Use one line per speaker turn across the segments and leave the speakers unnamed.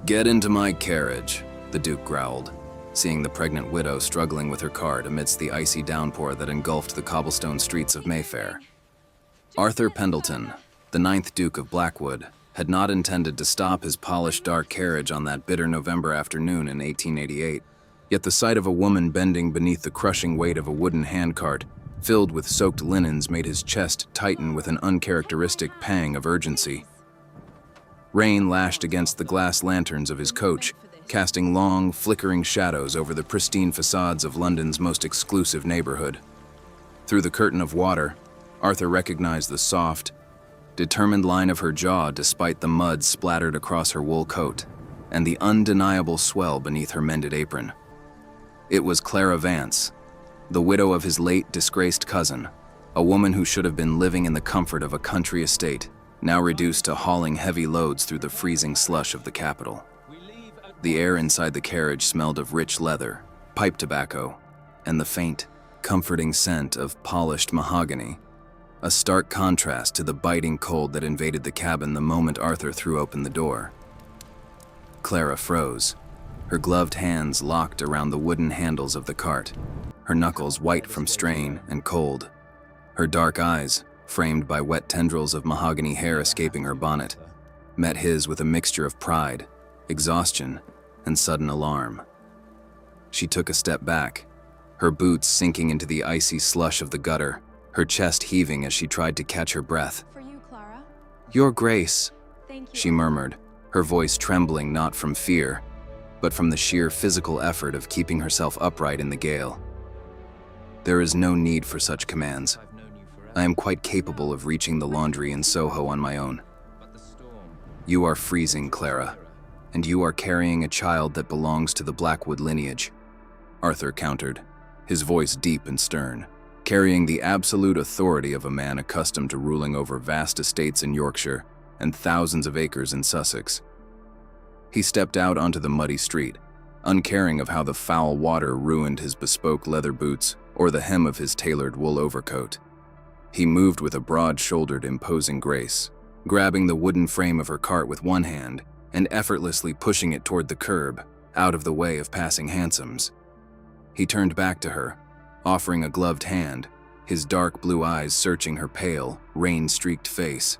"Get into my carriage," the Duke growled, seeing the pregnant widow struggling with her cart amidst the icy downpour that engulfed the cobblestone streets of Mayfair. Arthur Pendleton, the 9th Duke of Blackwood, had not intended to stop his polished dark carriage on that bitter November afternoon in 1888, yet the sight of a woman bending beneath the crushing weight of a wooden handcart filled with soaked linens made his chest tighten with an uncharacteristic pang of urgency. Rain lashed against the glass lanterns of his coach, casting long, flickering shadows over the pristine facades of London's most exclusive neighborhood. Through the curtain of water, Arthur recognized the soft, determined line of her jaw despite the mud splattered across her wool coat, and the undeniable swell beneath her mended apron. It was Clara Vance, the widow of his late disgraced cousin, a woman who should have been living in the comfort of a country estate, now reduced to hauling heavy loads through the freezing slush of the capital. The air inside the carriage smelled of rich leather, pipe tobacco, and the faint, comforting scent of polished mahogany, a stark contrast to the biting cold that invaded the cabin the moment Arthur threw open the door. Clara froze, her gloved hands locked around the wooden handles of the cart, her knuckles white from strain and cold, her dark eyes, framed by wet tendrils of mahogany hair escaping her bonnet, met his with a mixture of pride, exhaustion, and sudden alarm. She took a step back, her boots sinking into the icy slush of the gutter, her chest heaving as she tried to catch her breath.
For you, Clara.
"Your Grace,"
Thank you.
she murmured, her voice trembling not from fear, but from the sheer physical effort of keeping herself upright in the gale. "There is no need for such commands. I am quite capable of reaching the laundry in Soho on my own." "You are freezing, Clara, and you are carrying a child that belongs to the Blackwood lineage," Arthur countered, his voice deep and stern, carrying the absolute authority of a man accustomed to ruling over vast estates in Yorkshire and thousands of acres in Sussex. He stepped out onto the muddy street, uncaring of how the foul water ruined his bespoke leather boots or the hem of his tailored wool overcoat. He moved with a broad-shouldered, imposing grace, grabbing the wooden frame of her cart with one hand and effortlessly pushing it toward the curb, out of the way of passing hansoms. He turned back to her, offering a gloved hand, his dark blue eyes searching her pale, rain-streaked face.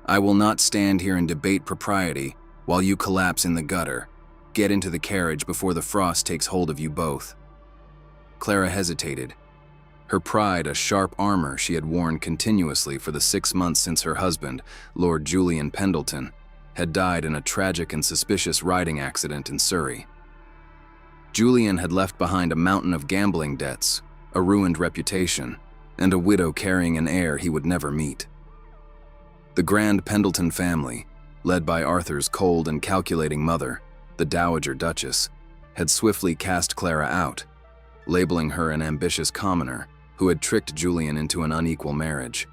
"I will not stand here and debate propriety while you collapse in the gutter. Get into the carriage before the frost takes hold of you both." Clara hesitated, her pride a sharp armor she had worn continuously for the 6 months since her husband, Lord Julian Pendleton, had died in a tragic and suspicious riding accident in Surrey. Julian had left behind a mountain of gambling debts, a ruined reputation, and a widow carrying an heir he would never meet. The grand Pendleton family, led by Arthur's cold and calculating mother, the Dowager Duchess, had swiftly cast Clara out, labeling her an ambitious commoner who had tricked Julian into an unequal marriage.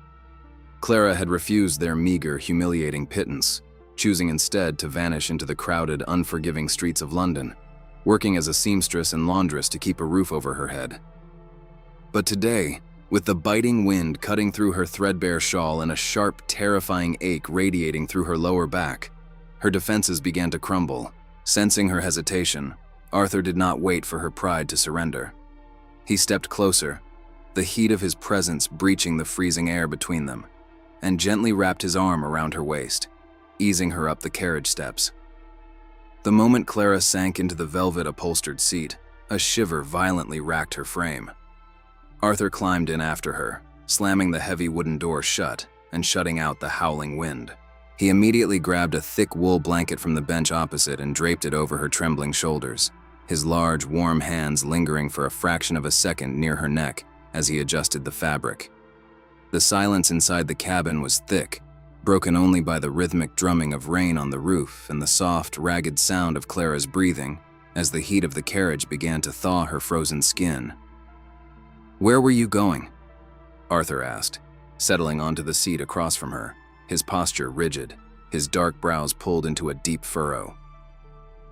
Clara had refused their meager, humiliating pittance, choosing instead to vanish into the crowded, unforgiving streets of London, working as a seamstress and laundress to keep a roof over her head. But today, with the biting wind cutting through her threadbare shawl and a sharp, terrifying ache radiating through her lower back, her defenses began to crumble. Sensing her hesitation, Arthur did not wait for her pride to surrender. He stepped closer, the heat of his presence breaching the freezing air between them, and gently wrapped his arm around her waist, easing her up the carriage steps. The moment Clara sank into the velvet-upholstered seat, a shiver violently racked her frame. Arthur climbed in after her, slamming the heavy wooden door shut and shutting out the howling wind. He immediately grabbed a thick wool blanket from the bench opposite and draped it over her trembling shoulders, his large, warm hands lingering for a fraction of a second near her neck as he adjusted the fabric. The silence inside the cabin was thick, broken only by the rhythmic drumming of rain on the roof and the soft, ragged sound of Clara's breathing as the heat of the carriage began to thaw her frozen skin. "Where were you going?" Arthur asked, settling onto the seat across from her, his posture rigid, his dark brows pulled into a deep furrow.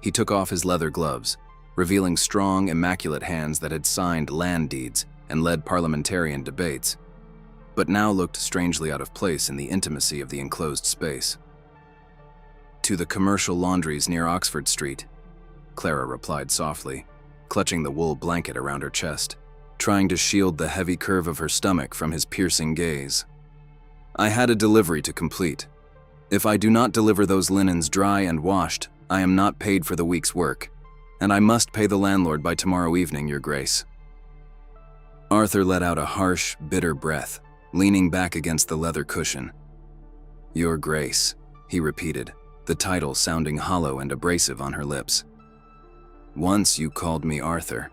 He took off his leather gloves, revealing strong, immaculate hands that had signed land deeds and led parliamentarian debates, but now looked strangely out of place in the intimacy of the enclosed space. To the commercial laundries near Oxford Street, Clara replied softly, clutching the wool blanket around her chest, trying to shield the heavy curve of her stomach from his piercing gaze. I had a delivery to complete. If I do not deliver those linens dry and washed, I am not paid for the week's work, and I must pay the landlord by tomorrow evening, Your Grace. Arthur let out a harsh, bitter breath, leaning back against the leather cushion. Your Grace, he repeated, the title sounding hollow and abrasive on her lips. Once you called me Arthur.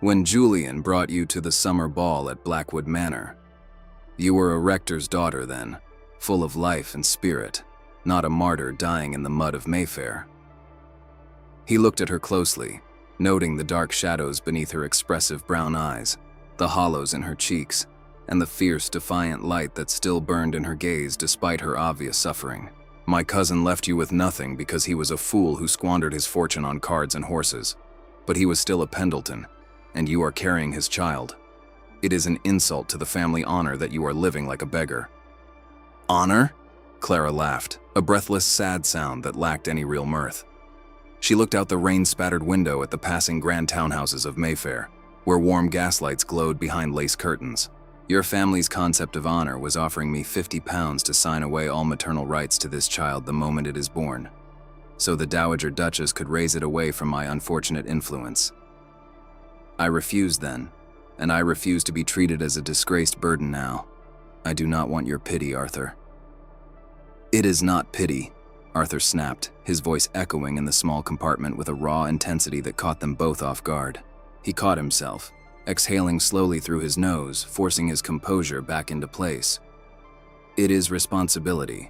When Julian brought you to the summer ball at Blackwood Manor. You were a rector's daughter then, full of life and spirit, not a martyr dying in the mud of Mayfair. He looked at her closely, noting the dark shadows beneath her expressive brown eyes, the hollows in her cheeks, and the fierce, defiant light that still burned in her gaze despite her obvious suffering. My cousin left you with nothing because he was a fool who squandered his fortune on cards and horses. But he was still a Pendleton, and you are carrying his child. It is an insult to the family honor that you are living like a beggar. Honor? Clara laughed, a breathless, sad sound that lacked any real mirth. She looked out the rain-spattered window at the passing grand townhouses of Mayfair, where warm gaslights glowed behind lace curtains. Your family's concept of honor was offering me £50 to sign away all maternal rights to this child the moment it is born, so the Dowager Duchess could raise it away from my unfortunate influence. I refused then, and I refuse to be treated as a disgraced burden now. I do not want your pity, Arthur. It is not pity, Arthur snapped, his voice echoing in the small compartment with a raw intensity that caught them both off guard. He caught himself, exhaling slowly through his nose, forcing his composure back into place. It is responsibility,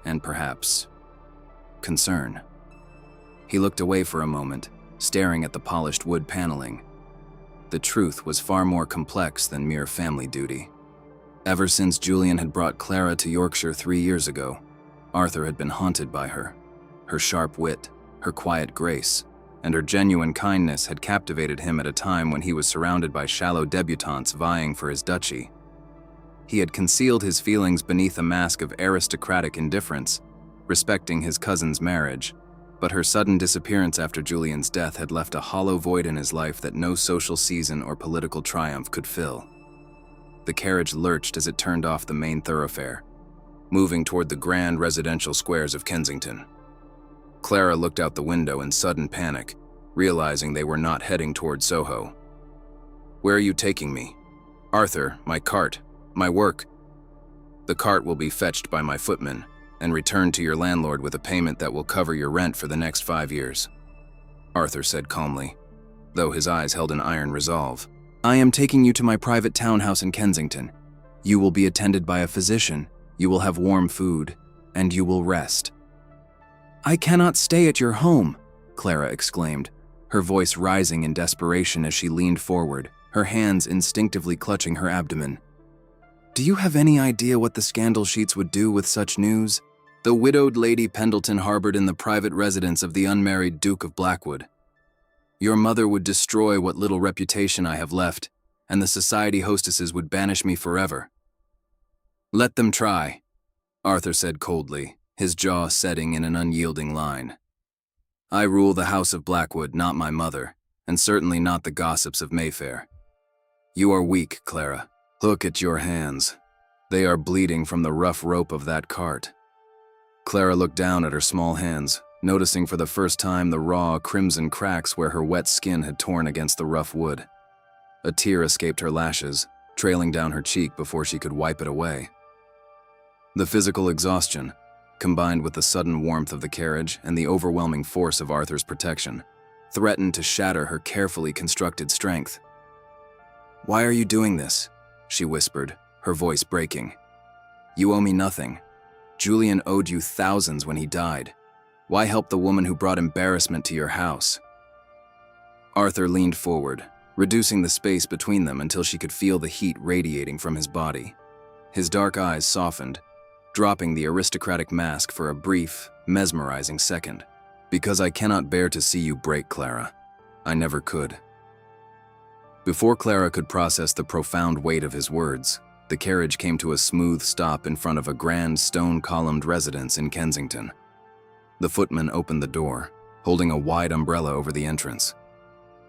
and perhaps concern. He looked away for a moment, staring at the polished wood paneling. The truth was far more complex than mere family duty. Ever since Julian had brought Clara to Yorkshire 3 years ago, Arthur had been haunted by her. Her sharp wit, her quiet grace, and her genuine kindness had captivated him at a time when he was surrounded by shallow debutantes vying for his duchy. He had concealed his feelings beneath a mask of aristocratic indifference, respecting his cousin's marriage, but her sudden disappearance after Julian's death had left a hollow void in his life that no social season or political triumph could fill. The carriage lurched as it turned off the main thoroughfare, moving toward the grand residential squares of Kensington. Clara looked out the window in sudden panic, realizing they were not heading toward Soho. Where are you taking me? Arthur, my cart, my work. The cart will be fetched by my footman and returned to your landlord with a payment that will cover your rent for the next 5 years, Arthur said calmly, though his eyes held an iron resolve. I am taking you to my private townhouse in Kensington. You will be attended by a physician, you will have warm food, and you will rest. I cannot stay at your home, Clara exclaimed, her voice rising in desperation as she leaned forward, her hands instinctively clutching her abdomen. Do you have any idea what the scandal sheets would do with such news? The widowed Lady Pendleton harbored in the private residence of the unmarried Duke of Blackwood. Your mother would destroy what little reputation I have left, and the society hostesses would banish me forever. Let them try, Arthur said coldly, his jaw setting in an unyielding line. I rule the House of Blackwood, not my mother, and certainly not the gossips of Mayfair. You are weak, Clara. Look at your hands. They are bleeding from the rough rope of that cart. Clara looked down at her small hands, noticing for the first time the raw, crimson cracks where her wet skin had torn against the rough wood. A tear escaped her lashes, trailing down her cheek before she could wipe it away. The physical exhaustion, combined with the sudden warmth of the carriage and the overwhelming force of Arthur's protection, threatened to shatter her carefully constructed strength. Why are you doing this? She whispered, her voice breaking. You owe me nothing. Julian owed you thousands when he died. Why help the woman who brought embarrassment to your house? Arthur leaned forward, reducing the space between them until she could feel the heat radiating from his body. His dark eyes softened, dropping the aristocratic mask for a brief, mesmerizing second. Because I cannot bear to see you break, Clara. I never could. Before Clara could process the profound weight of his words, the carriage came to a smooth stop in front of a grand stone-columned residence in Kensington. The footman opened the door, holding a wide umbrella over the entrance.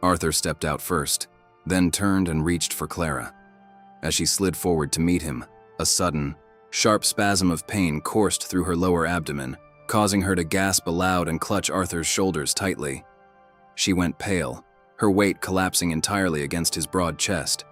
Arthur stepped out first, then turned and reached for Clara. As she slid forward to meet him, a sudden, sharp spasm of pain coursed through her lower abdomen, causing her to gasp aloud and clutch Arthur's shoulders tightly. She went pale, her weight collapsing entirely against his broad chest.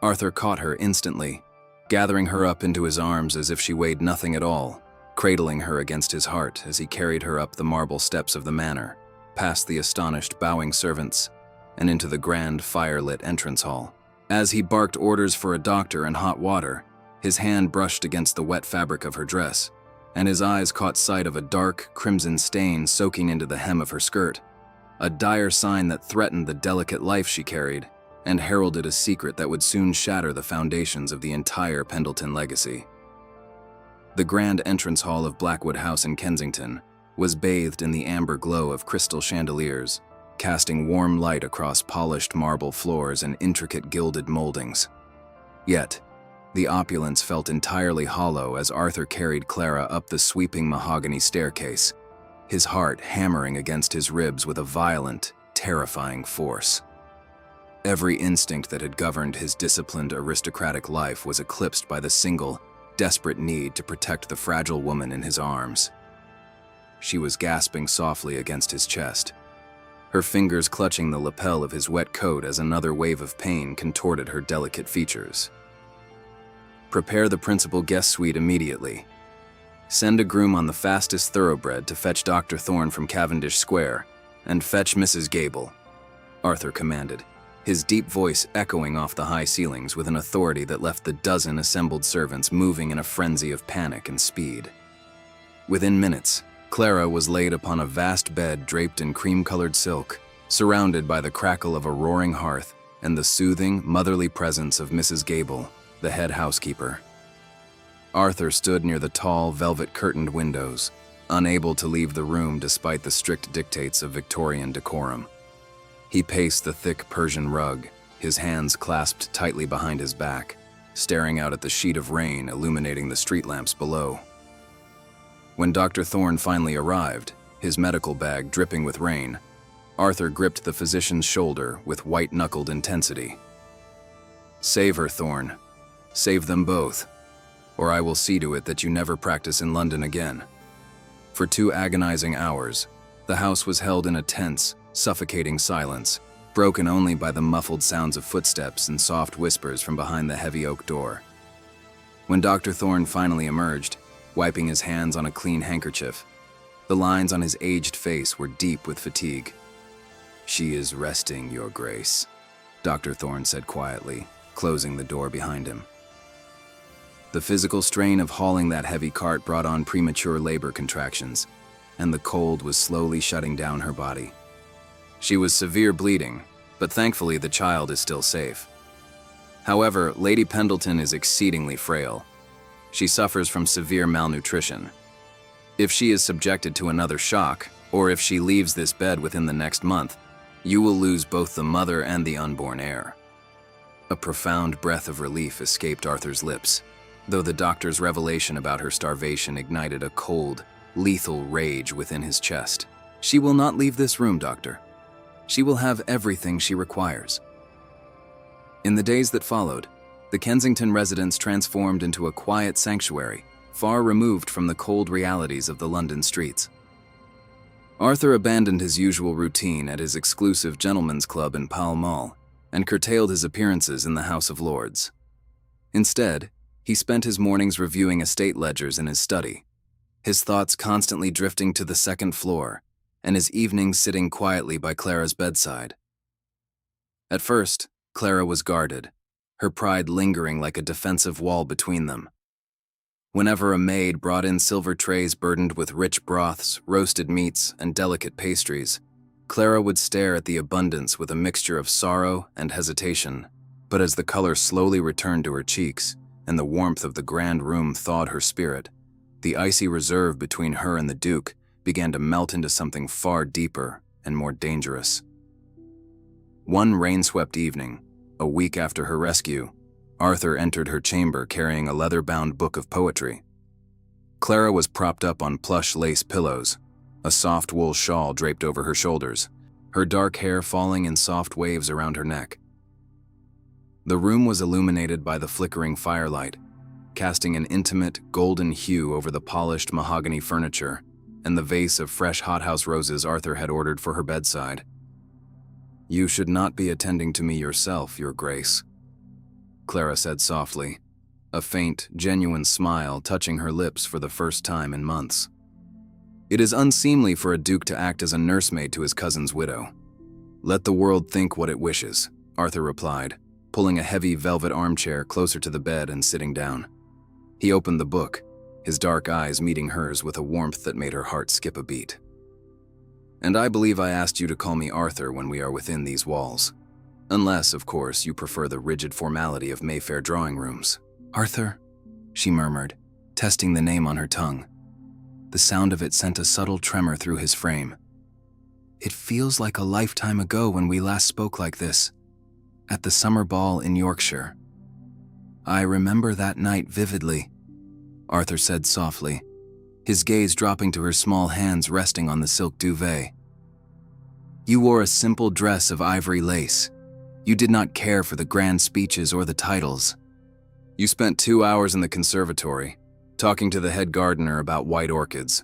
Arthur caught her instantly, gathering her up into his arms as if she weighed nothing at all, cradling her against his heart as he carried her up the marble steps of the manor, past the astonished bowing servants, and into the grand fire-lit entrance hall. As he barked orders for a doctor and hot water, his hand brushed against the wet fabric of her dress, and his eyes caught sight of a dark, crimson stain soaking into the hem of her skirt, a dire sign that threatened the delicate life she carried and heralded a secret that would soon shatter the foundations of the entire Pendleton legacy. The grand entrance hall of Blackwood House in Kensington was bathed in the amber glow of crystal chandeliers, casting warm light across polished marble floors and intricate gilded moldings. Yet, the opulence felt entirely hollow as Arthur carried Clara up the sweeping mahogany staircase, his heart hammering against his ribs with a violent, terrifying force. Every instinct that had governed his disciplined aristocratic life was eclipsed by the single, desperate need to protect the fragile woman in his arms. She was gasping softly against his chest, her fingers clutching the lapel of his wet coat as another wave of pain contorted her delicate features. "Prepare the principal guest suite immediately. Send a groom on the fastest thoroughbred to fetch Dr. Thorne from Cavendish Square, and fetch Mrs. Gable," Arthur commanded, his deep voice echoing off the high ceilings with an authority that left the dozen assembled servants moving in a frenzy of panic and speed. Within minutes, Clara was laid upon a vast bed draped in cream-colored silk, surrounded by the crackle of a roaring hearth and the soothing, motherly presence of Mrs. Gable, the head housekeeper. Arthur stood near the tall, velvet-curtained windows, unable to leave the room despite the strict dictates of Victorian decorum. He paced the thick Persian rug, his hands clasped tightly behind his back, staring out at the sheet of rain illuminating the street lamps below. When Dr. Thorne finally arrived, his medical bag dripping with rain, Arthur gripped the physician's shoulder with white-knuckled intensity. "Save her, Thorne. Save them both, or I will see to it that you never practice in London again." For 2 agonizing hours, the house was held in a tense, suffocating silence, broken only by the muffled sounds of footsteps and soft whispers from behind the heavy oak door. When Dr. Thorne finally emerged, wiping his hands on a clean handkerchief, the lines on his aged face were deep with fatigue. "She is resting, Your Grace," Dr. Thorne said quietly, closing the door behind him. The physical strain of hauling that heavy cart brought on premature labor contractions, and the cold was slowly shutting down her body. She was severe bleeding, but thankfully the child is still safe. However, Lady Pendleton is exceedingly frail. She suffers from severe malnutrition. If she is subjected to another shock, or if she leaves this bed within the next month, you will lose both the mother and the unborn heir. A profound breath of relief escaped Arthur's lips, though the doctor's revelation about her starvation ignited a cold, lethal rage within his chest. "She will not leave this room, Doctor. She will have everything she requires." In the days that followed, the Kensington residence transformed into a quiet sanctuary, far removed from the cold realities of the London streets. Arthur abandoned his usual routine at his exclusive gentlemen's club in Pall Mall and curtailed his appearances in the House of Lords. Instead, he spent his mornings reviewing estate ledgers in his study, his thoughts constantly drifting to the second floor, and his evenings sitting quietly by Clara's bedside. At first, Clara was guarded, her pride lingering like a defensive wall between them. Whenever a maid brought in silver trays burdened with rich broths, roasted meats, and delicate pastries, Clara would stare at the abundance with a mixture of sorrow and hesitation. But as the color slowly returned to her cheeks, and the warmth of the grand room thawed her spirit, the icy reserve between her and the Duke began to melt into something far deeper and more dangerous. One rain-swept evening, a week after her rescue, Arthur entered her chamber carrying a leather-bound book of poetry. Clara was propped up on plush lace pillows, a soft wool shawl draped over her shoulders, her dark hair falling in soft waves around her neck. The room was illuminated by the flickering firelight, casting an intimate, golden hue over the polished mahogany furniture and the vase of fresh hothouse roses Arthur had ordered for her bedside. "You should not be attending to me yourself, Your Grace," Clara said softly, a faint, genuine smile touching her lips for the first time in months. "It is unseemly for a duke to act as a nursemaid to his cousin's widow." "Let the world think what it wishes," Arthur replied, pulling a heavy velvet armchair closer to the bed and sitting down. He opened the book, his dark eyes meeting hers with a warmth that made her heart skip a beat. "And I believe I asked you to call me Arthur when we are within these walls. Unless, of course, you prefer the rigid formality of Mayfair drawing rooms." "Arthur," she murmured, testing the name on her tongue. The sound of it sent a subtle tremor through his frame. "It feels like a lifetime ago when we last spoke like this, at the summer ball in Yorkshire." "I remember that night vividly," Arthur said softly, his gaze dropping to her small hands resting on the silk duvet. "You wore a simple dress of ivory lace. You did not care for the grand speeches or the titles. You spent 2 hours in the conservatory, talking to the head gardener about white orchids."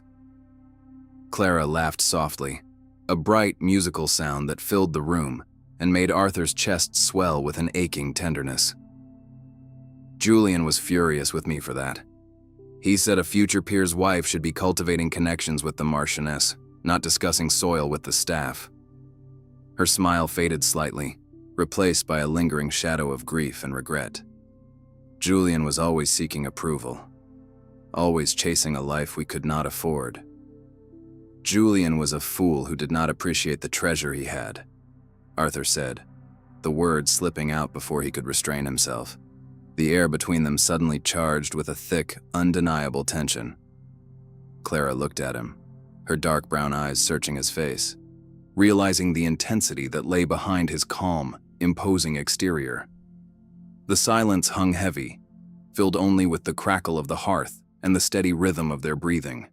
Clara laughed softly, a bright musical sound that filled the room and made Arthur's chest swell with an aching tenderness. "Julian was furious with me for that. He said a future peer's wife should be cultivating connections with the Marchioness, not discussing soil with the staff." Her smile faded slightly, replaced by a lingering shadow of grief and regret. "Julian was always seeking approval, always chasing a life we could not afford. Julian was a fool who did not appreciate the treasure he had," Arthur said, the words slipping out before he could restrain himself, the air between them suddenly charged with a thick, undeniable tension. Clara looked at him, her dark brown eyes searching his face, realizing the intensity that lay behind his calm, imposing exterior. The silence hung heavy, filled only with the crackle of the hearth and the steady rhythm of their breathing.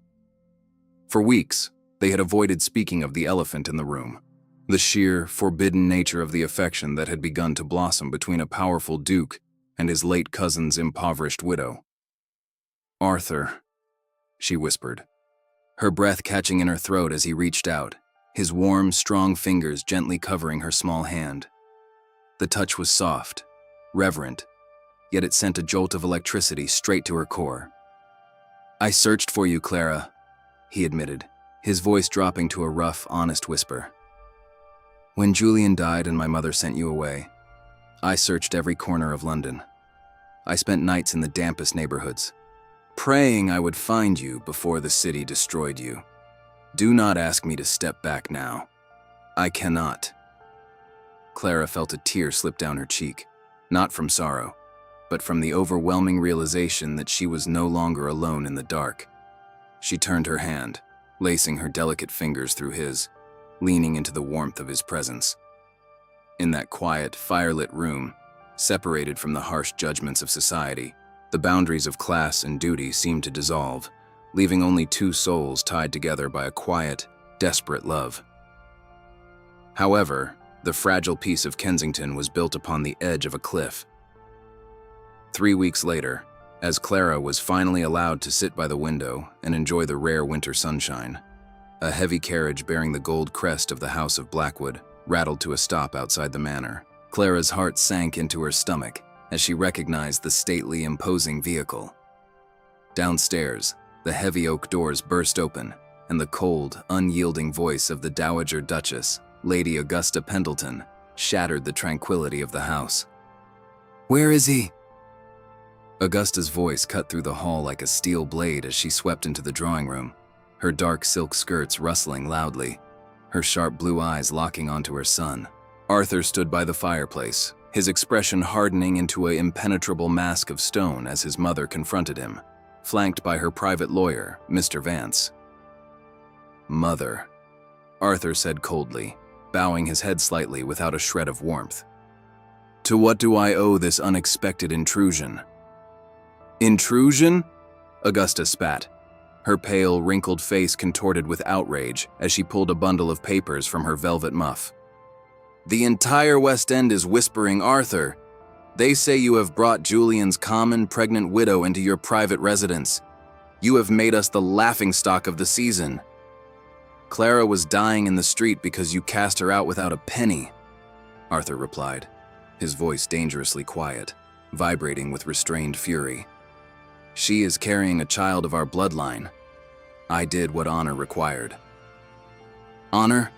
For weeks, they had avoided speaking of the elephant in the room, the sheer, forbidden nature of the affection that had begun to blossom between a powerful duke and his late cousin's impoverished widow. "Arthur," she whispered, her breath catching in her throat as he reached out, his warm, strong fingers gently covering her small hand. The touch was soft, reverent, yet it sent a jolt of electricity straight to her core. "I searched for you, Clara," he admitted, his voice dropping to a rough, honest whisper. "When Julian died and my mother sent you away, I searched every corner of London. I spent nights in the dampest neighborhoods, praying I would find you before the city destroyed you. Do not ask me to step back now. I cannot." Clara felt a tear slip down her cheek, not from sorrow, but from the overwhelming realization that she was no longer alone in the dark. She turned her hand, lacing her delicate fingers through his, leaning into the warmth of his presence. In that quiet, firelit room, separated from the harsh judgments of society, the boundaries of class and duty seemed to dissolve, leaving only two souls tied together by a quiet, desperate love. However, the fragile peace of Kensington was built upon the edge of a cliff. 3 weeks later, as Clara was finally allowed to sit by the window and enjoy the rare winter sunshine, a heavy carriage bearing the gold crest of the House of Blackwood rattled to a stop outside the manor. Clara's heart sank into her stomach as she recognized the stately, imposing vehicle. Downstairs, the heavy oak doors burst open, and the cold, unyielding voice of the Dowager Duchess, Lady Augusta Pendleton, shattered the tranquility of the house. "Where is he?" Augusta's voice cut through the hall like a steel blade as she swept into the drawing room, her dark silk skirts rustling loudly, her sharp blue eyes locking onto her son. Arthur stood by the fireplace, his expression hardening into an impenetrable mask of stone as his mother confronted him, flanked by her private lawyer, Mr. Vance. "Mother," Arthur said coldly, bowing his head slightly without a shred of warmth. "To what do I owe this unexpected intrusion?" "Intrusion?" Augusta spat, her pale, wrinkled face contorted with outrage as she pulled a bundle of papers from her velvet muff. "The entire West End is whispering Arthur. They say you have brought Julian's common pregnant widow into your private residence. You have made us the laughingstock of the season. Clara was dying in the street because you cast her out without a penny," Arthur replied, his voice dangerously quiet, vibrating with restrained fury. "She is carrying a child of our bloodline. I did what honor required." "Honor?"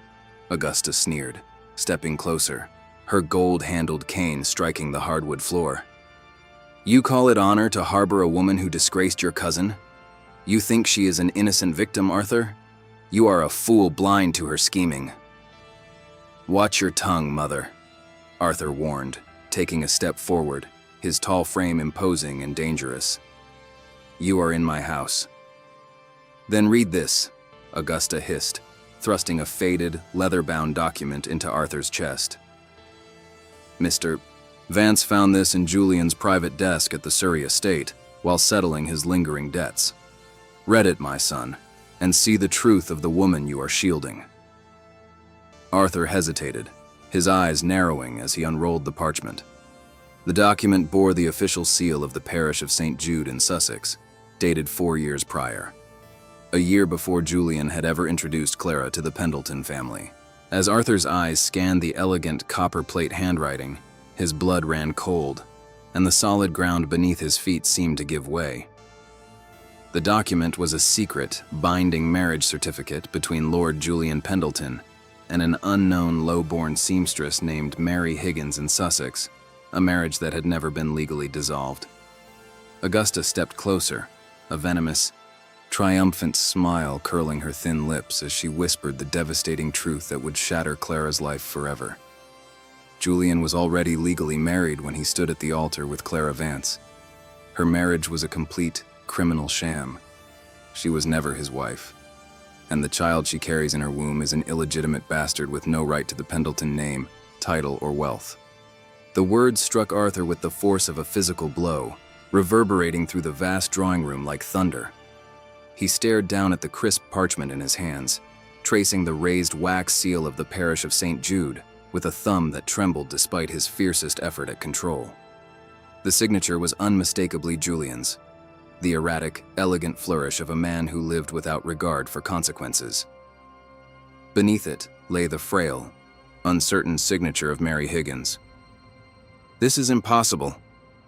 Augusta sneered, stepping closer, her gold-handled cane striking the hardwood floor. "You call it honor to harbor a woman who disgraced your cousin? You think she is an innocent victim, Arthur? You are a fool blind to her scheming." "Watch your tongue, mother," Arthur warned, taking a step forward, his tall frame imposing and dangerous. "You are in my house." "Then read this," Augusta hissed, thrusting a faded, leather-bound document into Arthur's chest. "Mr. Vance found this in Julian's private desk at the Surrey estate while settling his lingering debts. Read it, my son, and see the truth of the woman you are shielding." Arthur hesitated, his eyes narrowing as he unrolled the parchment. The document bore the official seal of the parish of St. Jude in Sussex, dated 4 years prior, a year before Julian had ever introduced Clara to the Pendleton family. As Arthur's eyes scanned the elegant copper-plate handwriting, his blood ran cold, and the solid ground beneath his feet seemed to give way. The document was a secret, binding marriage certificate between Lord Julian Pendleton and an unknown low-born seamstress named Mary Higgins in Sussex, a marriage that had never been legally dissolved. Augusta stepped closer, a venomous, triumphant smile curling her thin lips as she whispered the devastating truth that would shatter Clara's life forever. Julian was already legally married when he stood at the altar with Clara Vance. Her marriage was a complete, criminal sham. She was never his wife, and the child she carries in her womb is an illegitimate bastard with no right to the Pendleton name, title, or wealth. The words struck Arthur with the force of a physical blow, reverberating through the vast drawing room like thunder. He stared down at the crisp parchment in his hands, tracing the raised wax seal of the parish of St. Jude with a thumb that trembled despite his fiercest effort at control. The signature was unmistakably Julian's, the erratic, elegant flourish of a man who lived without regard for consequences. Beneath it lay the frail, uncertain signature of Mary Higgins. "This is impossible,"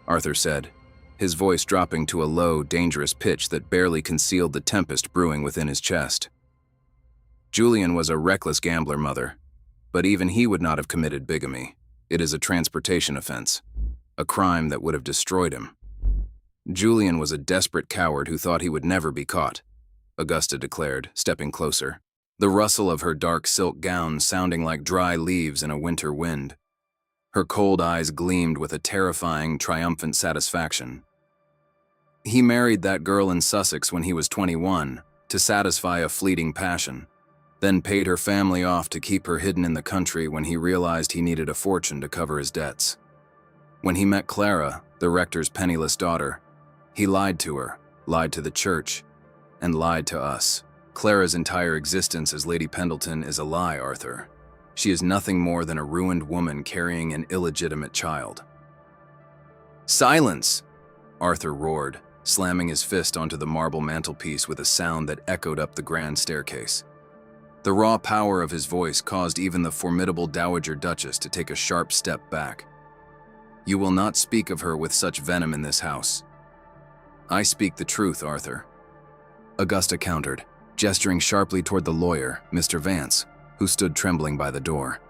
Arthur said, his voice dropping to a low, dangerous pitch that barely concealed the tempest brewing within his chest. "Julian was a reckless gambler, mother, but even he would not have committed bigamy. It is a transportation offense, a crime that would have destroyed him. Julian was a desperate coward who thought he would never be caught," Augusta declared, stepping closer, the rustle of her dark silk gown sounding like dry leaves in a winter wind. Her cold eyes gleamed with a terrifying, triumphant satisfaction. "He married that girl in Sussex when he was 21 to satisfy a fleeting passion, then paid her family off to keep her hidden in the country when he realized he needed a fortune to cover his debts. When he met Clara, the rector's penniless daughter, he lied to her, lied to the church, and lied to us. Clara's entire existence as Lady Pendleton is a lie, Arthur. She is nothing more than a ruined woman carrying an illegitimate child." "Silence!" Arthur roared, slamming his fist onto the marble mantelpiece with a sound that echoed up the grand staircase. The raw power of his voice caused even the formidable Dowager Duchess to take a sharp step back. "You will not speak of her with such venom in this house." "I speak the truth, Arthur," Augusta countered, gesturing sharply toward the lawyer, Mr. Vance, who stood trembling by the door.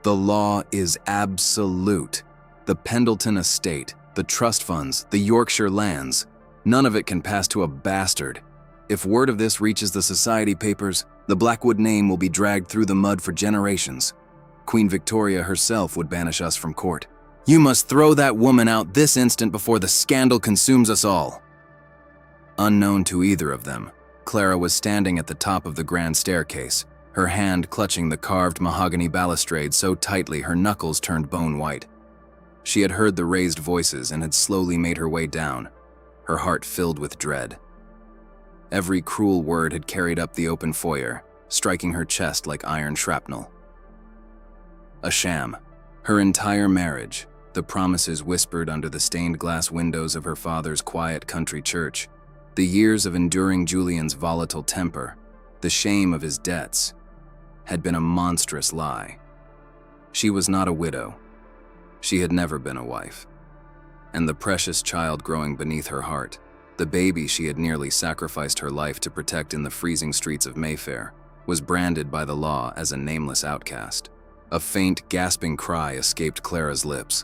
"The law is absolute. The Pendleton estate, the trust funds, the Yorkshire lands, none of it can pass to a bastard. If word of this reaches the society papers, the Blackwood name will be dragged through the mud for generations. Queen Victoria herself would banish us from court. You must throw that woman out this instant before the scandal consumes us all." Unknown to either of them, Clara was standing at the top of the grand staircase, her hand clutching the carved mahogany balustrade so tightly her knuckles turned bone white. She had heard the raised voices and had slowly made her way down, her heart filled with dread. Every cruel word had carried up the open foyer, striking her chest like iron shrapnel. A sham. Her entire marriage, the promises whispered under the stained glass windows of her father's quiet country church, the years of enduring Julian's volatile temper, the shame of his debts, had been a monstrous lie. She was not a widow. She had never been a wife. And the precious child growing beneath her heart, the baby she had nearly sacrificed her life to protect in the freezing streets of Mayfair, was branded by the law as a nameless outcast. A faint, gasping cry escaped Clara's lips.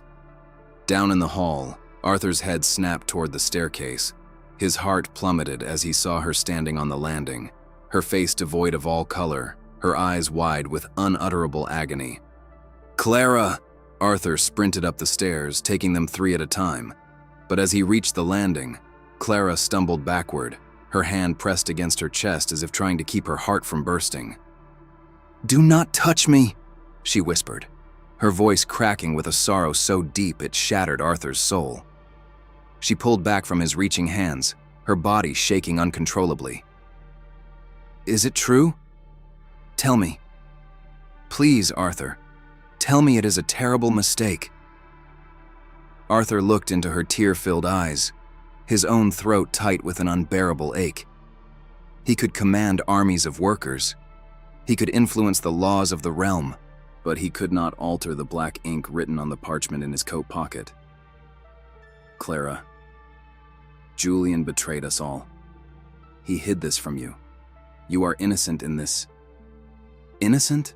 Down in the hall, Arthur's head snapped toward the staircase. His heart plummeted as he saw her standing on the landing, her face devoid of all color, her eyes wide with unutterable agony. "Clara!" Arthur sprinted up the stairs, taking them 3 at a time. But as he reached the landing, Clara stumbled backward, her hand pressed against her chest as if trying to keep her heart from bursting. "Do not touch me!" she whispered, her voice cracking with a sorrow so deep it shattered Arthur's soul. She pulled back from his reaching hands, her body shaking uncontrollably. "Is it true? Tell me. Please, Arthur. Tell me it is a terrible mistake." Arthur looked into her tear-filled eyes, his own throat tight with an unbearable ache. He could command armies of workers. He could influence the laws of the realm, but he could not alter the black ink written on the parchment in his coat pocket. "Clara, Julian betrayed us all. He hid this from you. You are innocent in this." "Innocent?"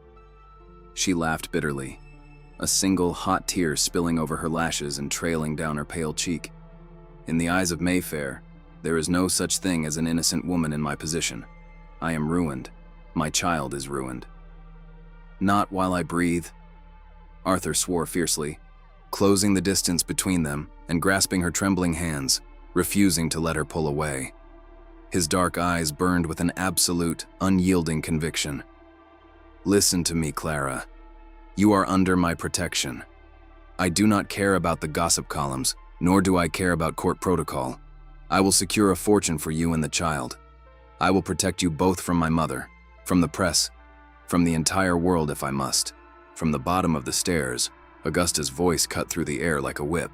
She laughed bitterly, a single hot tear spilling over her lashes and trailing down her pale cheek. "In the eyes of Mayfair, there is no such thing as an innocent woman in my position. I am ruined. My child is ruined." "Not while I breathe," Arthur swore fiercely, closing the distance between them and grasping her trembling hands, refusing to let her pull away. His dark eyes burned with an absolute, unyielding conviction. "Listen to me, Clara. You are under my protection. I do not care about the gossip columns, nor do I care about court protocol. I will secure a fortune for you and the child. I will protect you both from my mother, from the press, from the entire world if I must." From the bottom of the stairs, Augusta's voice cut through the air like a whip.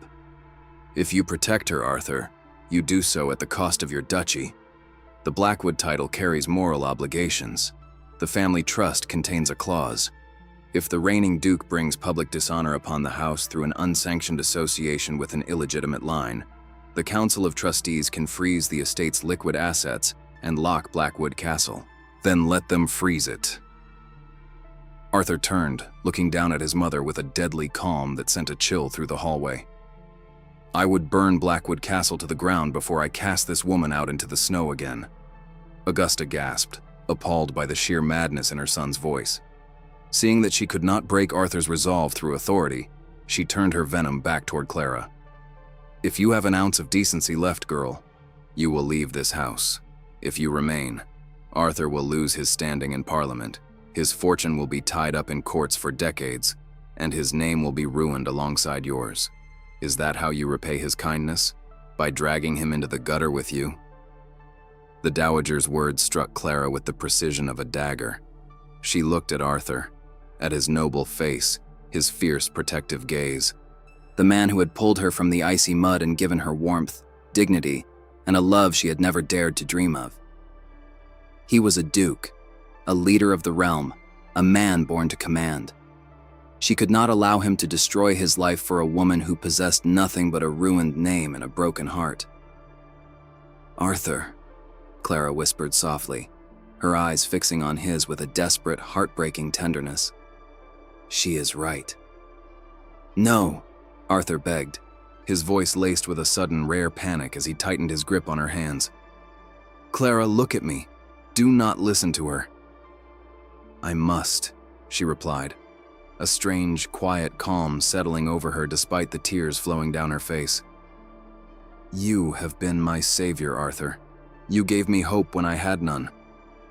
"If you protect her, Arthur, you do so at the cost of your duchy. The Blackwood title carries moral obligations. The family trust contains a clause. If the reigning duke brings public dishonor upon the house through an unsanctioned association with an illegitimate line, the Council of Trustees can freeze the estate's liquid assets and lock Blackwood Castle. Then let them freeze it." Arthur turned, looking down at his mother with a deadly calm that sent a chill through the hallway. "I would burn Blackwood Castle to the ground before I cast this woman out into the snow again." Augusta gasped, appalled by the sheer madness in her son's voice. Seeing that she could not break Arthur's resolve through authority, she turned her venom back toward Clara. "If you have an ounce of decency left, girl, you will leave this house. If you remain, Arthur will lose his standing in Parliament, his fortune will be tied up in courts for decades, and his name will be ruined alongside yours. Is that how you repay his kindness? By dragging him into the gutter with you?" The dowager's words struck Clara with the precision of a dagger. She looked at Arthur, at his noble face, his fierce protective gaze. The man who had pulled her from the icy mud and given her warmth, dignity, and a love she had never dared to dream of. He was a duke, a leader of the realm, a man born to command. She could not allow him to destroy his life for a woman who possessed nothing but a ruined name and a broken heart. "Arthur," Clara whispered softly, her eyes fixing on his with a desperate, heartbreaking tenderness. "She is right." "No," Arthur begged, his voice laced with a sudden rare panic as he tightened his grip on her hands. "Clara, look at me. Do not listen to her." "I must," she replied, a strange, quiet calm settling over her despite the tears flowing down her face. "You have been my savior, Arthur. You gave me hope when I had none.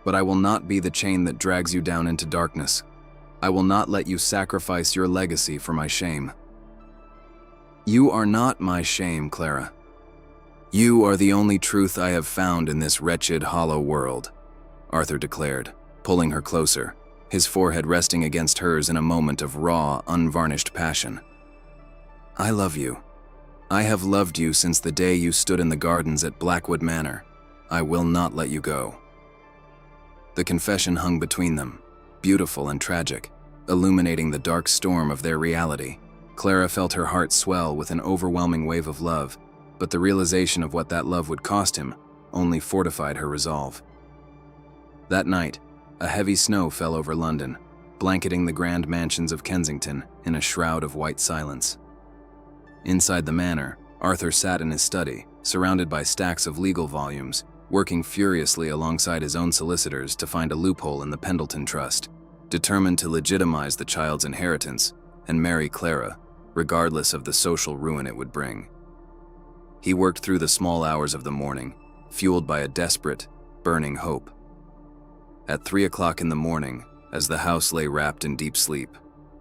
But I will not be the chain that drags you down into darkness. I will not let you sacrifice your legacy for my shame." "You are not my shame, Clara." "You are the only truth I have found in this wretched, hollow world," Arthur declared, pulling her closer, his forehead resting against hers in a moment of raw, unvarnished passion. "I love you. I have loved you since the day you stood in the gardens at Blackwood Manor. I will not let you go." The confession hung between them, beautiful and tragic, illuminating the dark storm of their reality. Clara felt her heart swell with an overwhelming wave of love, but the realization of what that love would cost him only fortified her resolve. That night, a heavy snow fell over London, blanketing the grand mansions of Kensington in a shroud of white silence. Inside the manor, Arthur sat in his study, surrounded by stacks of legal volumes, working furiously alongside his own solicitors to find a loophole in the Pendleton Trust, determined to legitimize the child's inheritance and marry Clara, regardless of the social ruin it would bring. He worked through the small hours of the morning, fueled by a desperate, burning hope. At 3 o'clock in the morning, as the house lay wrapped in deep sleep,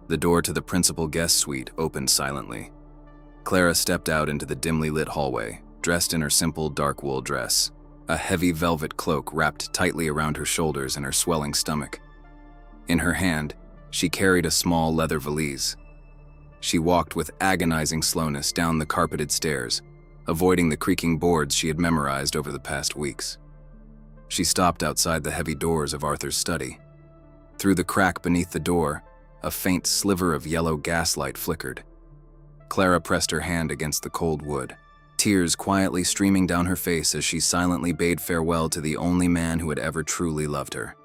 the door to the principal guest suite opened silently. Clara stepped out into the dimly lit hallway, dressed in her simple dark wool dress, a heavy velvet cloak wrapped tightly around her shoulders and her swelling stomach. In her hand, she carried a small leather valise. She walked with agonizing slowness down the carpeted stairs, avoiding the creaking boards she had memorized over the past weeks. She stopped outside the heavy doors of Arthur's study. Through the crack beneath the door, a faint sliver of yellow gaslight flickered. Clara pressed her hand against the cold wood, tears quietly streaming down her face as she silently bade farewell to the only man who had ever truly loved her.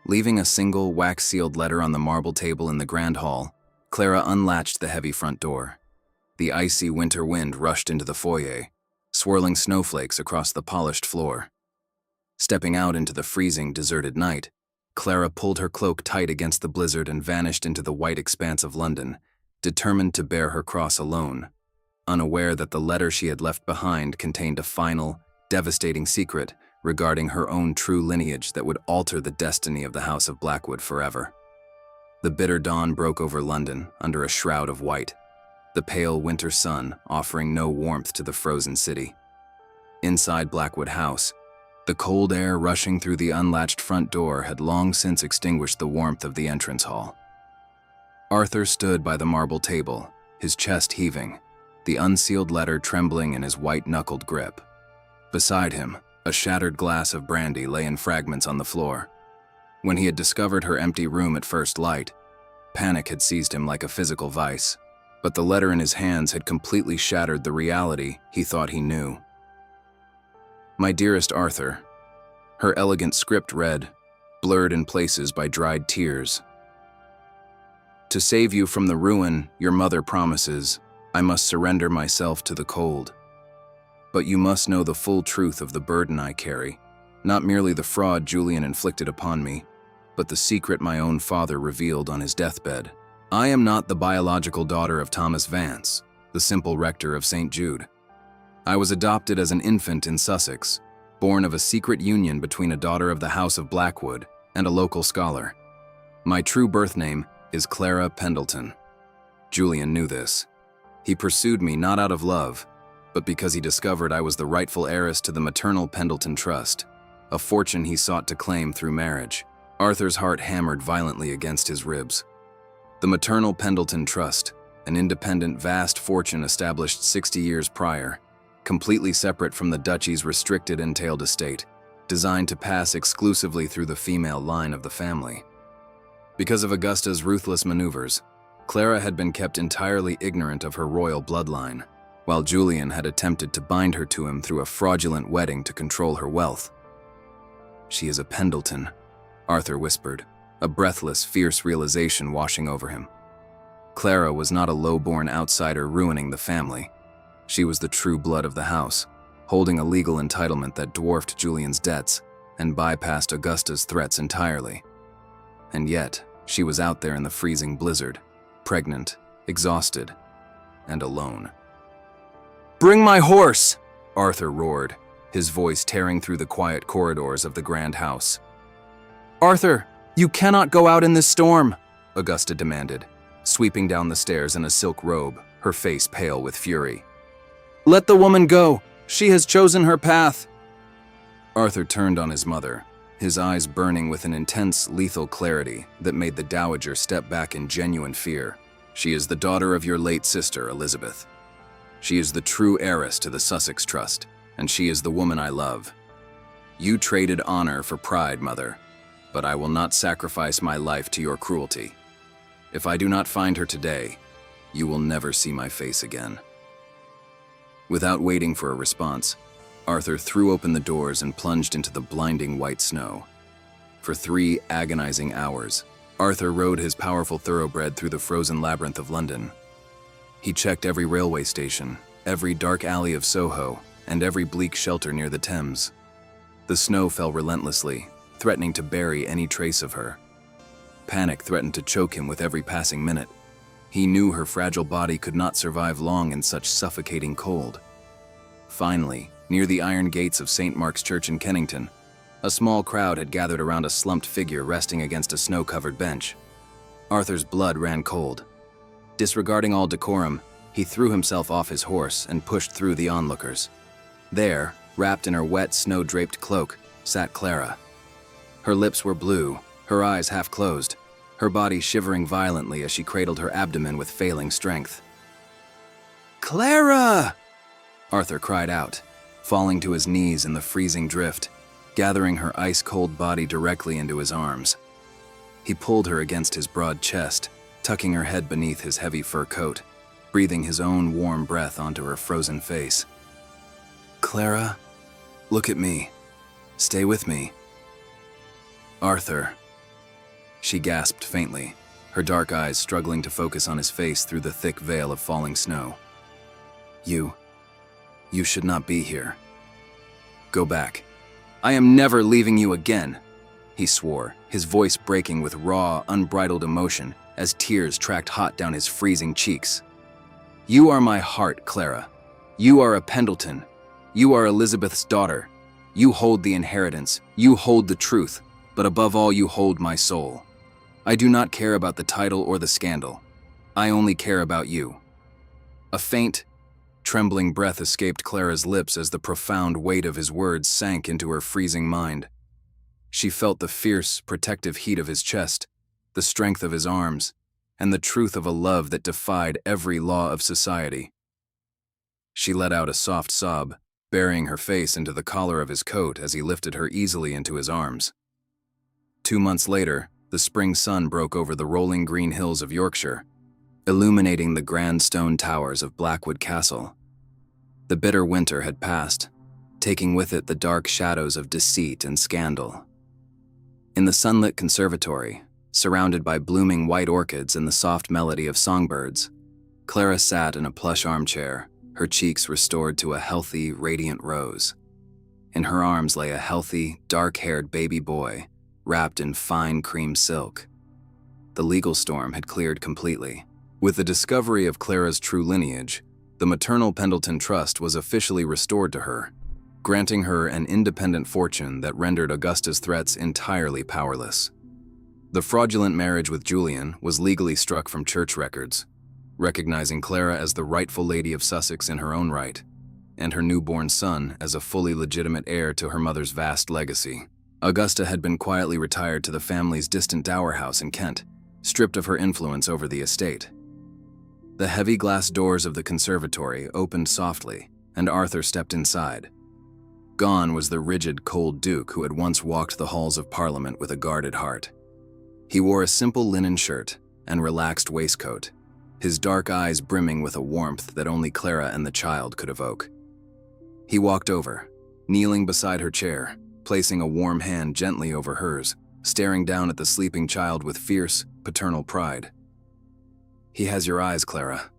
Leaving a single wax-sealed letter on the marble table in the grand hall, Clara unlatched the heavy front door. The icy winter wind rushed into the foyer, swirling snowflakes across the polished floor. Stepping out into the freezing, deserted night, Clara pulled her cloak tight against the blizzard and vanished into the white expanse of London, determined to bear her cross alone, unaware that the letter she had left behind contained a final, devastating secret regarding her own true lineage that would alter the destiny of the House of Blackwood forever. The bitter dawn broke over London under a shroud of white, the pale winter sun offering no warmth to the frozen city. Inside Blackwood House, the cold air rushing through the unlatched front door had long since extinguished the warmth of the entrance hall. Arthur stood by the marble table, his chest heaving, the unsealed letter trembling in his white-knuckled grip. Beside him, a shattered glass of brandy lay in fragments on the floor. When he had discovered her empty room at first light, panic had seized him like a physical vice, but the letter in his hands had completely shattered the reality he thought he knew. "My dearest Arthur," her elegant script read, blurred in places by dried tears. "To save you from the ruin your mother promises, I must surrender myself to the cold. But you must know the full truth of the burden I carry, not merely the fraud Julian inflicted upon me, but the secret my own father revealed on his deathbed. I am not the biological daughter of Thomas Vance, the simple rector of St. Jude. I was adopted as an infant in Sussex, born of a secret union between a daughter of the House of Blackwood and a local scholar. My true birth name is Clara Pendleton. Julian knew this. He pursued me not out of love, but because he discovered I was the rightful heiress to the maternal Pendleton Trust, a fortune he sought to claim through marriage. Arthur's heart hammered violently against his ribs. The maternal Pendleton Trust, an independent, vast fortune established 60 years prior, completely separate from the duchy's restricted entailed estate, designed to pass exclusively through the female line of the family. Because of Augusta's ruthless maneuvers, Clara had been kept entirely ignorant of her royal bloodline, while Julian had attempted to bind her to him through a fraudulent wedding to control her wealth. "She is a Pendleton," Arthur whispered, a breathless, fierce realization washing over him. Clara was not a low-born outsider ruining the family. She was the true blood of the house, holding a legal entitlement that dwarfed Julian's debts and bypassed Augusta's threats entirely. And yet, she was out there in the freezing blizzard, pregnant, exhausted, and alone. "Bring my horse!" Arthur roared, his voice tearing through the quiet corridors of the grand house. "Arthur, you cannot go out in this storm!" Augusta demanded, sweeping down the stairs in a silk robe, her face pale with fury. "Let the woman go! She has chosen her path. Arthur turned on his mother, his eyes burning with an intense, lethal clarity that made the dowager step back in genuine fear. She is the daughter of your late sister, Elizabeth. She is the true heiress to the Sussex Trust, and she is the woman I love. You traded honor for pride, mother, but I will not sacrifice my life to your cruelty. If I do not find her today, you will never see my face again. Without waiting for a response, Arthur threw open the doors and plunged into the blinding white snow. For 3 agonizing hours, Arthur rode his powerful thoroughbred through the frozen labyrinth of London. He checked every railway station, every dark alley of Soho, and every bleak shelter near the Thames. The snow fell relentlessly, threatening to bury any trace of her. Panic threatened to choke him with every passing minute. He knew her fragile body could not survive long in such suffocating cold. Finally, near the iron gates of St. Mark's Church in Kennington, a small crowd had gathered around a slumped figure resting against a snow-covered bench. Arthur's blood ran cold. Disregarding all decorum, he threw himself off his horse and pushed through the onlookers. There, wrapped in her wet, snow-draped cloak, sat Clara. Her lips were blue, her eyes half closed, her body shivering violently as she cradled her abdomen with failing strength. "Clara!" Arthur cried out, falling to his knees in the freezing drift, gathering her ice-cold body directly into his arms. He pulled her against his broad chest, tucking her head beneath his heavy fur coat, breathing his own warm breath onto her frozen face. "Clara, look at me. Stay with me." "Arthur," she gasped faintly, her dark eyes struggling to focus on his face through the thick veil of falling snow. You should not be here. Go back. I am never leaving you again," he swore, his voice breaking with raw, unbridled emotion as tears tracked hot down his freezing cheeks. "You are my heart, Clara. You are a Pendleton. You are Elizabeth's daughter. You hold the inheritance. You hold the truth. But above all, you hold my soul. I do not care about the title or the scandal. I only care about you." A faint, trembling breath escaped Clara's lips as the profound weight of his words sank into her freezing mind. She felt the fierce, protective heat of his chest, the strength of his arms, and the truth of a love that defied every law of society. She let out a soft sob, burying her face into the collar of his coat as he lifted her easily into his arms. 2 months later, the spring sun broke over the rolling green hills of Yorkshire, illuminating the grand stone towers of Blackwood Castle. The bitter winter had passed, taking with it the dark shadows of deceit and scandal. In the sunlit conservatory, surrounded by blooming white orchids and the soft melody of songbirds, Clara sat in a plush armchair, her cheeks restored to a healthy, radiant rose. In her arms lay a healthy, dark-haired baby boy, wrapped in fine cream silk. The legal storm had cleared completely. With the discovery of Clara's true lineage, the maternal Pendleton Trust was officially restored to her, granting her an independent fortune that rendered Augusta's threats entirely powerless. The fraudulent marriage with Julian was legally struck from church records, recognizing Clara as the rightful Lady of Sussex in her own right, and her newborn son as a fully legitimate heir to her mother's vast legacy. Augusta had been quietly retired to the family's distant dower house in Kent, stripped of her influence over the estate. The heavy glass doors of the conservatory opened softly, and Arthur stepped inside. Gone was the rigid, cold Duke who had once walked the halls of Parliament with a guarded heart. He wore a simple linen shirt and relaxed waistcoat, his dark eyes brimming with a warmth that only Clara and the child could evoke. He walked over, kneeling beside her chair, placing a warm hand gently over hers, staring down at the sleeping child with fierce, paternal pride. "He has your eyes, Clara,"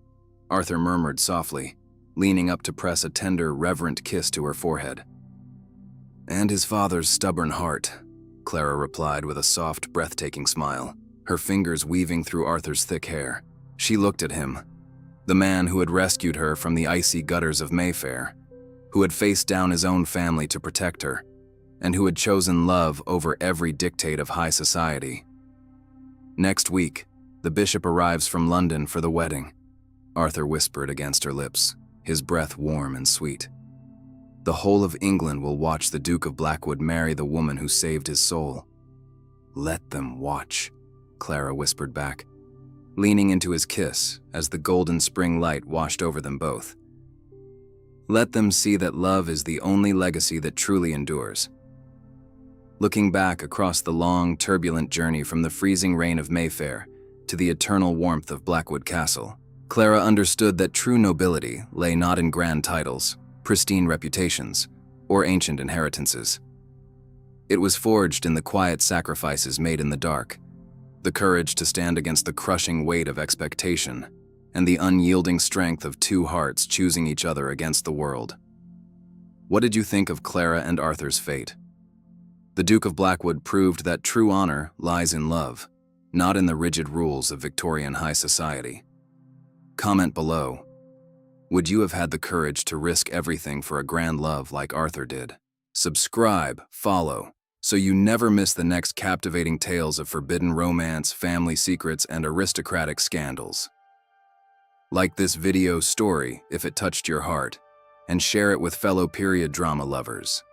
Arthur murmured softly, leaning up to press a tender, reverent kiss to her forehead. "And his father's stubborn heart," Clara replied with a soft, breathtaking smile, her fingers weaving through Arthur's thick hair. She looked at him, the man who had rescued her from the icy gutters of Mayfair, who had faced down his own family to protect her, and who had chosen love over every dictate of high society. "Next week, the bishop arrives from London for the wedding," Arthur whispered against her lips, his breath warm and sweet. The whole of England will watch the Duke of Blackwood marry the woman who saved his soul. Let them watch, Clara whispered back, leaning into his kiss as the golden spring light washed over them both. Let them see that love is the only legacy that truly endures. Looking back across the long, turbulent journey from the freezing rain of Mayfair to the eternal warmth of Blackwood Castle, Clara understood that true nobility lay not in grand titles, pristine reputations, or ancient inheritances. It was forged in the quiet sacrifices made in the dark, the courage to stand against the crushing weight of expectation, and the unyielding strength of two hearts choosing each other against the world. What did you think of Clara and Arthur's fate? The Duke of Blackwood proved that true honor lies in love, not in the rigid rules of Victorian high society. Comment below. Would you have had the courage to risk everything for a grand love like Arthur did? Subscribe, follow, so you never miss the next captivating tales of forbidden romance, family secrets, and aristocratic scandals. Like this video story if it touched your heart, and share it with fellow period drama lovers.